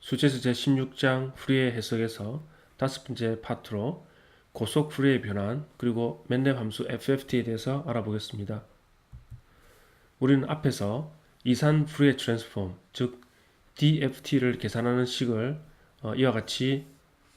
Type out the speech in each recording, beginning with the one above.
수제서 제16장 풀이의 해석에서 다섯 번째 파트로 고속 풀이의 변환 그리고 맨랩 함수 FFT에 대해서 알아보겠습니다. 우리는 앞에서 이산 풀이의 트랜스폼, 즉 DFT를 계산하는 식을 이와 같이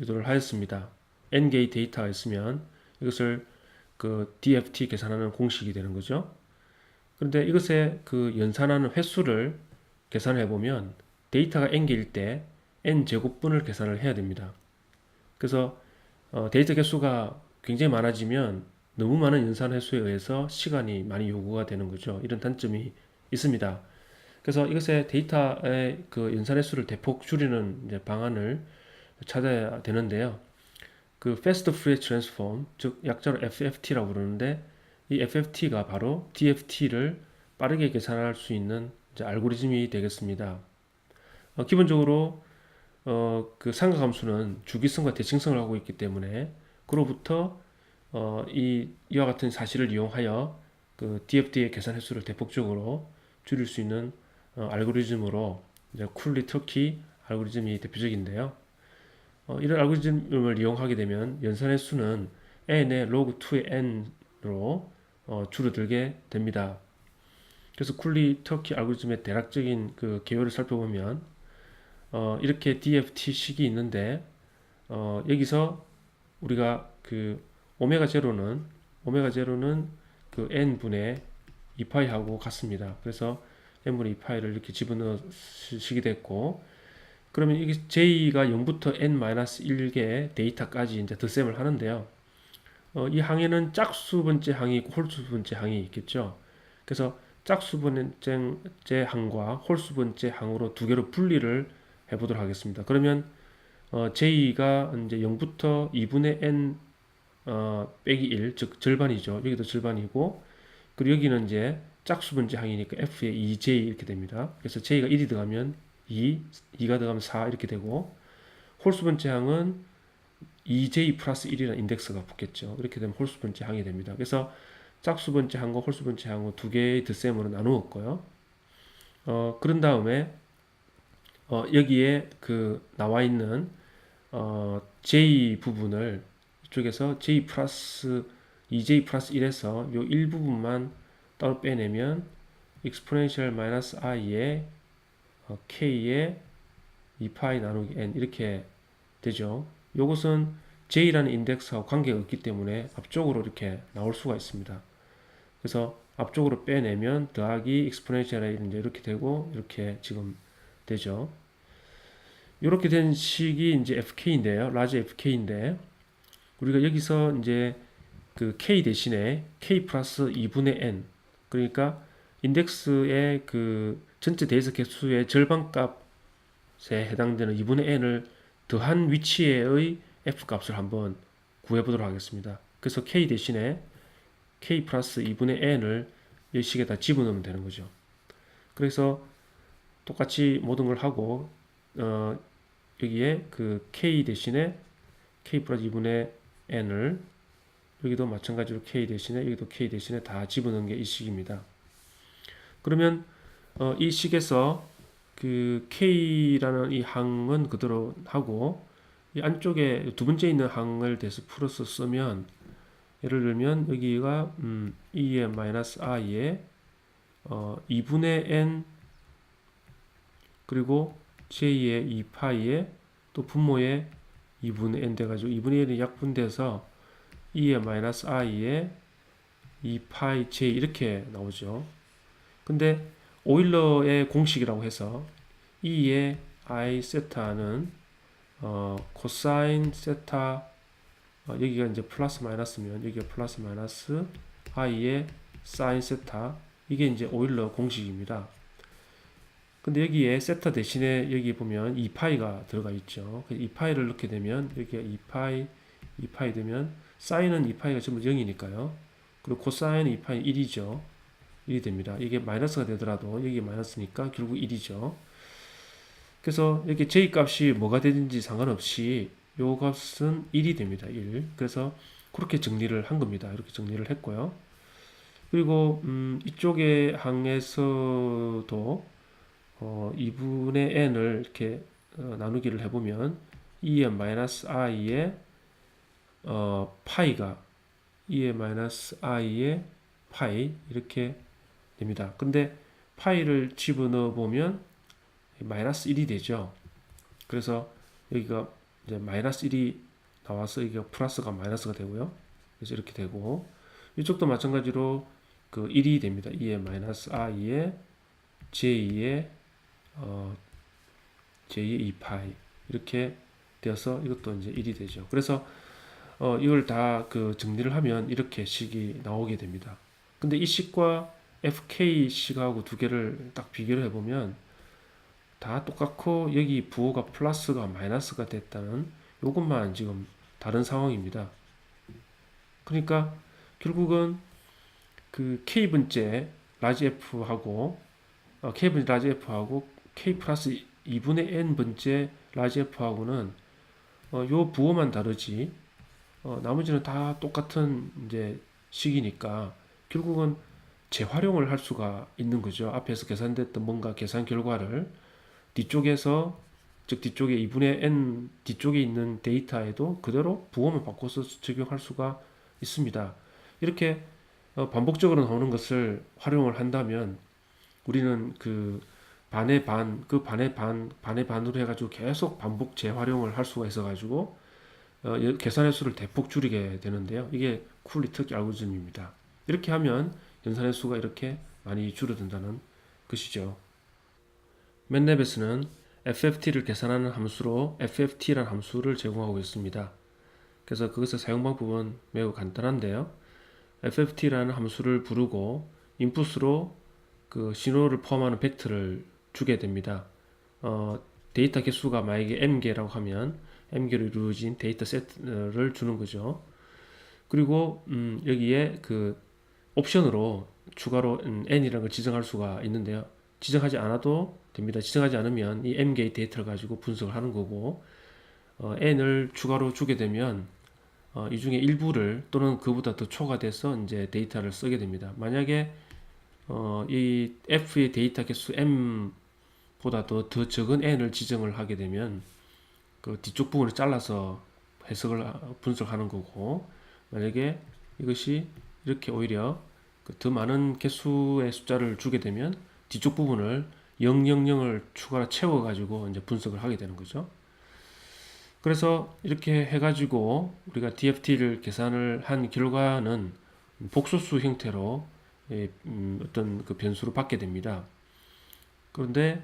유도를 하였습니다. n개의 데이터가 있으면 이것을 그 DFT 계산하는 공식이 되는 거죠. 그런데 이것의 그 연산하는 횟수를 계산해 보면 데이터가 n개일 때 n제곱분을 계산을 해야 됩니다. 그래서 데이터 개수가 굉장히 많아지면 너무 많은 연산 횟수에 의해서 시간이 많이 요구가 되는 거죠. 이런 단점이 있습니다. 그래서 이것의 데이터의 그 연산 횟수를 대폭 줄이는 이제 방안을 찾아야 되는데요. 그 Fast Fourier Transform, 즉 약자로 FFT라고 부르는데 이 FFT가 바로 DFT를 빠르게 계산할 수 있는 이제 알고리즘이 되겠습니다. 기본적으로 그 삼각함수는 주기성과 대칭성을 하고 있기 때문에 그로부터 이와 같은 사실을 이용하여 그 DFT의 계산 횟수를 대폭적으로 줄일 수 있는 알고리즘으로 이제 쿨리 터키 알고리즘이 대표적인데요. 이런 알고리즘을 이용하게 되면 연산 횟수는 n의 log 2의 n으로 줄어들게 됩니다. 그래서 쿨리 터키 알고리즘의 대략적인 그 개요를 살펴보면 이렇게 DFT식이 있는데 여기서 우리가 그 오메가 제로는 그 n분의 2파이하고 같습니다. 그래서 n분의 2파이를 이렇게 집어넣으시게 됐고 그러면 이게 j가 0부터 n-1개 데이터까지 이제 덧셈을 하는데요. 이 항에는 짝수 번째 항이 있고 홀수 번째 항이 있겠죠. 그래서 짝수 번째 항과 홀수 번째 항으로 두 개로 분리를 해보도록 하겠습니다. 그러면 j가 이제 0부터 2분의 n 빼기 1, 즉 절반이죠. 여기도 절반이고 그리고 여기는 이제 짝수 번째 항이니까 f의 2j 이렇게 됩니다. 그래서 j가 1이 들어가면 2, 2가 들어가면 4 이렇게 되고 홀수 번째 항은 2j 플러스 1이라는 인덱스가 붙겠죠. 이렇게 되면 홀수 번째 항이 됩니다. 그래서 짝수 번째 항과 홀수 번째 항을 두 개의 덧셈으로 나누었고요. 그런 다음에 여기에 그 나와 있는 j 부분을 이쪽에서 j 플러스 2j 플러스 1에서 요 일부분만 따로 빼내면 exponential 마이너스 i의 k의 2파이 나누기 n 이렇게 되죠. 이것은 j라는 인덱스하고 관계가 없기 때문에 앞쪽으로 이렇게 나올 수가 있습니다. 그래서 앞쪽으로 빼내면 더하기 exponential이 이제 이렇게 되고 이렇게 지금 되죠. 이렇게 된 식이 이제 fk인데요. 라지 fk인데 우리가 여기서 이제 그 k 대신에 k 플러스 2분의 n 그러니까 인덱스의 그 전체 대에서 개수의 절반 값에 해당되는 2분의 n을 더한 위치에의 f 값을 한번 구해보도록 하겠습니다. 그래서 k 대신에 k 플러스 2분의 n을 이 식에다 집어넣으면 되는 거죠. 그래서 똑같이 모든 걸 하고 여기에 그 k 대신에 k 플러스 2분의 n을 여기도 마찬가지로 k 대신에 여기도 k 대신에 다 집어넣은 게 이 식입니다. 그러면 이 식에서 그 k라는 이 항은 그대로 하고 이 안쪽에 두 번째 있는 항을 대서 풀어서 쓰면 예를 들면 여기가 2의 마이너스 i에 2분의 n 그리고 j의 2파이에 또 분모의 2분의 n 돼가지고 2분의 1이 약분돼서 2의 마이너스 i에 2파이 j 이렇게 나오죠. 근데 오일러의 공식이라고 해서 2의 i 세타는 코사인 세타 여기가 이제 플러스 마이너스면 여기가 플러스 마이너스 i의 사인 세타 이게 이제 오일러 공식입니다. 근데 여기에 세타 대신에 여기 보면 2파이가 들어가 있죠. 2파이를 넣게 되면 여기가 2파이 되면 사인은 2파이가 전부 0이니까요. 그리고 코사인 2파이 1이죠. 1이 됩니다. 이게 마이너스가 되더라도 여기 마이너스니까 결국 1이죠. 그래서 여기 j 값이 뭐가 되든지 상관없이 요 값은 1이 됩니다. 1. 그래서 그렇게 정리를 한 겁니다. 이렇게 정리를 했고요. 그리고 이쪽의 항에서도 2분의 n을 이렇게 나누기를 해보면 2의 마이너스 i의 파이가 2의 마이너스 i의 파이 이렇게 됩니다. 근데 파이를 집어넣어 보면 마이너스 1이 되죠. 그래서 여기가 이제 마이너스 1이 나와서 이게 플러스가 마이너스가 되고요. 그래서 이렇게 되고 이쪽도 마찬가지로 그 1이 됩니다. 2의 마이너스 i의 j2의 j2의 2파이 이렇게 되어서 이것도 이제 1이 되죠. 그래서 이걸 다 그 정리를 하면 이렇게 식이 나오게 됩니다. 근데 이 식과 fk 식하고 두 개를 딱 비교를 해보면 다 똑같고 여기 부호가 플러스가 마이너스가 됐다는 이것만 지금 다른 상황입니다. 그러니까 결국은 그 k분째 라지 f하고 k분째 라지 f하고 k 플러스 2분의 n분째 라지 f하고는 요 부호만 다르지 나머지는 다 똑같은 이제 식이니까 결국은 재활용을 할 수가 있는 거죠. 앞에서 계산됐던 뭔가 계산 결과를 뒤쪽에서 즉 뒤쪽에 2분의 n 뒤쪽에 있는 데이터에도 그대로 부호만 바꿔서 적용할 수가 있습니다. 이렇게 반복적으로 나오는 것을 활용을 한다면 우리는 그 반의 반, 그 반의 반, 반의 반으로 해가지고 계속 반복 재활용을 할 수가 있어가지고 계산의 수를 대폭 줄이게 되는데요. 이게 쿨리터기 알고리즘입니다. 이렇게 하면 연산의 수가 이렇게 많이 줄어든다는 것이죠. 맨랩에서는 FFT를 계산하는 함수로 FFT라는 함수를 제공하고 있습니다. 그래서 그것의 사용 방법은 매우 간단한데요. FFT라는 함수를 부르고 인풋으로 그 신호를 포함하는 벡터를 주게 됩니다. 데이터 개수가 만약에 m개라고 하면 m개로 이루어진 데이터 세트를 주는 거죠. 그리고 여기에 그 옵션으로 추가로 n이라는 걸 지정할 수가 있는데요. 지정하지 않아도 됩니다. 지정하지 않으면 이 m개의 데이터를 가지고 분석을 하는 거고 n을 추가로 주게 되면 이 중에 일부를 또는 그보다 더 초과돼서 이제 데이터를 쓰게 됩니다. 만약에 이 f의 데이터 개수 m보다 더 적은 n을 지정을 하게 되면 그 뒤쪽 부분을 잘라서 해석을 분석하는 거고 만약에 이것이 이렇게 오히려 더 많은 개수의 숫자를 주게 되면 뒤쪽 부분을 000을 추가로 채워 가지고 이제 분석을 하게 되는 거죠. 그래서 이렇게 해가지고 우리가 DFT를 계산을 한 결과는 복소수 형태로 어떤 그 변수로 받게 됩니다. 그런데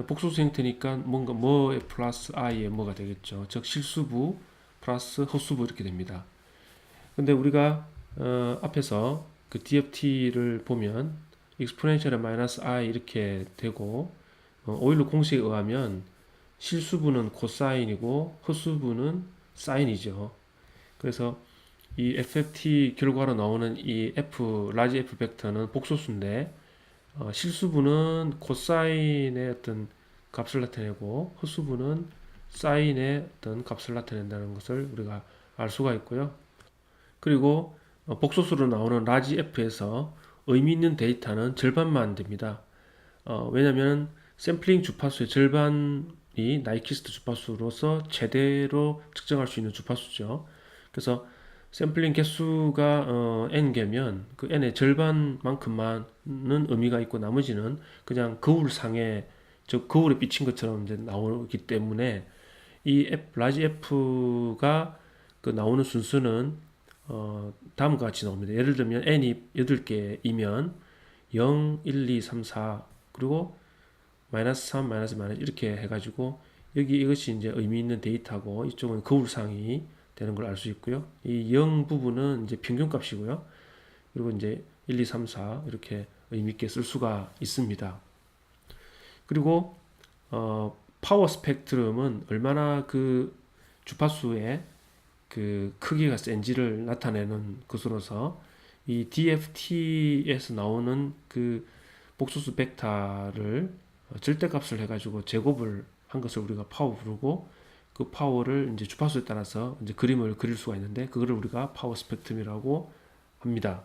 복소수 형태니까 뭔가 뭐에 플러스 i에 뭐가 되겠죠. 즉 실수부 플러스 헛수부 이렇게 됩니다. 근데 우리가 앞에서 그 DFT를 보면 exponential에 마이너스 i 이렇게 되고 오일러 공식에 의하면 실수부는 코사인이고 헛수부는 사인이죠. 그래서 이 FFT 결과로 나오는 이 F, 라지 F 벡터는 복소수인데 실수부는 코사인의 어떤 값을 나타내고 헛수부는 사인의 어떤 값을 나타낸다는 것을 우리가 알 수가 있고요. 그리고 복소수로 나오는 라지 F에서 의미 있는 데이터는 절반만 됩니다. 왜냐하면 샘플링 주파수의 절반이 나이키스트 주파수로서 제대로 측정할 수 있는 주파수죠. 그래서 샘플링 개수가 n개면 그 n의 절반만큼만은 의미가 있고 나머지는 그냥 거울상에 즉 거울에 비친 것처럼 이제 나오기 때문에 이 라지 F가 그 나오는 순서는 다음과 같이 나옵니다. 예를 들면 n이 8개이면 0, 1, 2, 3, 4 그리고 마이너스 3, 마이너스 이렇게 해가지고 여기 이것이 이제 의미 있는 데이터고 이쪽은 거울상이 되는 걸 알 수 있고요. 이 0 부분은 이제 평균값이고요. 그리고 이제 1, 2, 3, 4 이렇게 의미 있게 쓸 수가 있습니다. 그리고 파워 스펙트럼은 얼마나 그 주파수의 그 크기가 센지를 나타내는 것으로서 이 DFT에서 나오는 그 복소수 벡터를 절대값을 해가지고 제곱을 한 것을 우리가 파워 부르고 그 파워를 이제 주파수에 따라서 이제 그림을 그릴 수가 있는데 그거를 우리가 파워 스펙트럼이라고 합니다.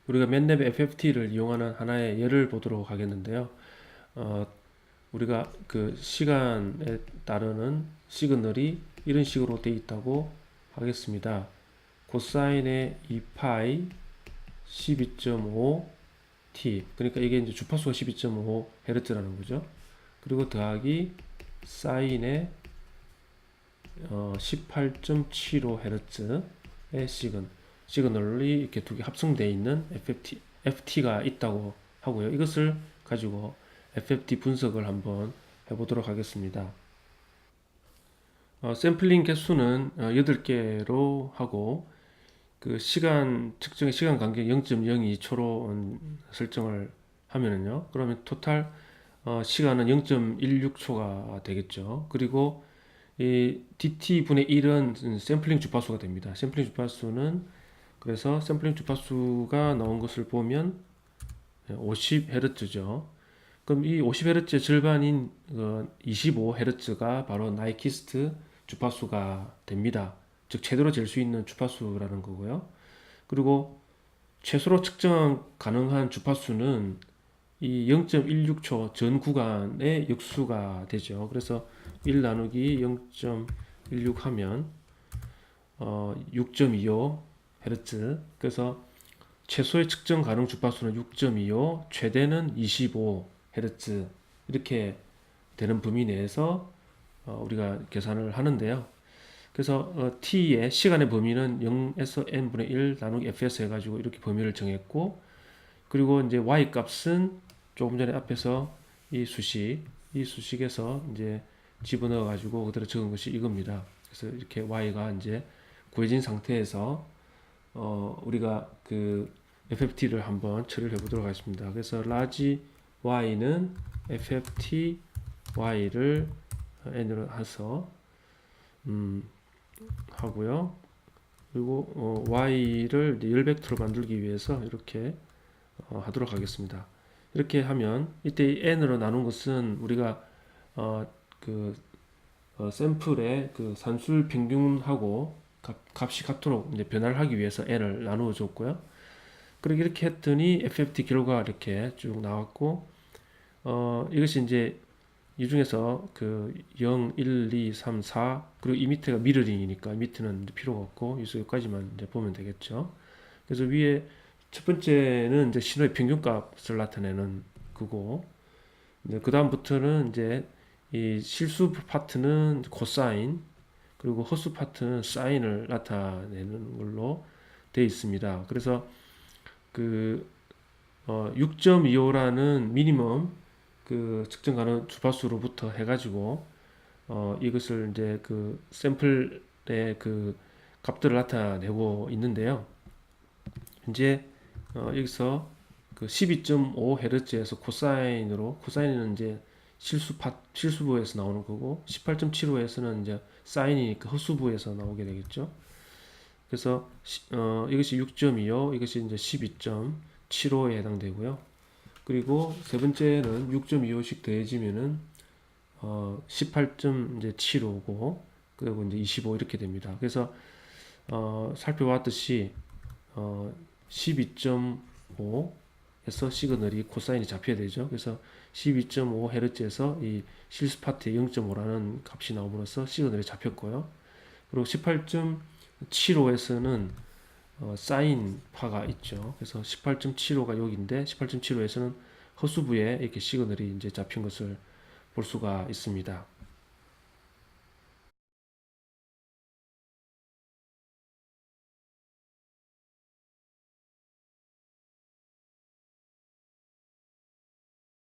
우리가 맨랩 FFT를 이용하는 하나의 예를 보도록 하겠는데요. 우리가 그 시간에 따르는 시그널이 이런 식으로 되어 있다고 하겠습니다. 코사인의 2파이 12.5 t, 그러니까 이게 이제 주파수가 12.5Hz라는 거죠. 그리고 더하기 사인의 18.75Hz의 시그널이 이렇게 두 개 합성되어 있는 FT가 있다고 하고요. 이것을 가지고 FFT 분석을 한번 해보도록 하겠습니다. 샘플링 개수는 8개로 하고 그 시간 측정의 시간 간격 0.02초로 설정을 하면은요. 그러면 토탈 시간은 0.16초가 되겠죠. 그리고 이 DT분의 1은 샘플링 주파수가 됩니다. 샘플링 주파수는 그래서 샘플링 주파수가 나온 것을 보면 50Hz죠. 그럼 이 50Hz의 절반인 25Hz가 바로 나이키스트 주파수가 됩니다. 즉 제대로 잴 수 있는 주파수라는 거고요. 그리고 최소로 측정 가능한 주파수는 이 0.16초 전 구간의 역수가 되죠. 그래서 1 나누기 0.16 하면 6.25Hz. 그래서 최소의 측정 가능 주파수는 6.25, 최대는 25Hz 이렇게 되는 범위 내에서 우리가 계산을 하는데요. 그래서 t의 시간의 범위는 0에서 n분의 1 나누기 fs 해가지고 이렇게 범위를 정했고, 그리고 이제 y 값은 조금 전에 앞에서 이 수식에서 이제 집어넣어 가지고 그대로 적은 것이 이겁니다. 그래서 이렇게 y가 이제 구해진 상태에서 우리가 그 FFT를 한번 처리를 해보도록 하겠습니다. 그래서 라지 y는 FFT y를 n으로 해서 하고요. 그리고 y를 열 벡터로 만들기 위해서 이렇게 하도록 하겠습니다. 이렇게 하면 이때 n으로 나눈 것은 우리가 샘플의 그 산술 평균하고 값이 같도록 이제 변화를 하기 위해서 n을 나누어 줬고요. 그렇게 이렇게 했더니 FFT 결과가 이렇게 쭉 나왔고, 이것이 이제 이 중에서 그 0, 1, 2, 3, 4 그리고 이 밑에가 미러링이니까 밑에는 필요가 없고 여기까지만 이제 보면 되겠죠. 그래서 위에 첫 번째는 이제 신호의 평균값을 나타내는 거고, 그 다음부터는 이제 이 실수 파트는 코사인, 그리고 허수 파트는 사인을 나타내는 걸로 되어 있습니다. 그래서 그 6.25라는 미니멈 그 측정 가능 주파수로부터 해가지고 이것을 이제 그 샘플의 그 값들을 나타내고 있는데요. 이제 여기서 그 12.5Hz에서 코사인은 이제 실수부에서 나오는 거고 18.75에서는 이제 사인이니까 허수부에서 나오게 되겠죠. 그래서 이것이 6.25, 이것이 이제 12.75에 해당되고요. 그리고 세 번째는 6.25씩 더해지면은 18.75고 그리고 이제 25 이렇게 됩니다. 그래서 살펴봤듯이 12.5에서 시그널이 코사인이 잡혀야 되죠. 그래서 12.5Hz에서 이 실수 파트의 0.5라는 값이 나옴으로써 시그널이 잡혔고요. 그리고 18.75에서는 사인 파가 있죠. 그래서 18.75가 여기인데 18.75에서는 허수부에 이렇게 시그널이 이제 잡힌 것을 볼 수가 있습니다.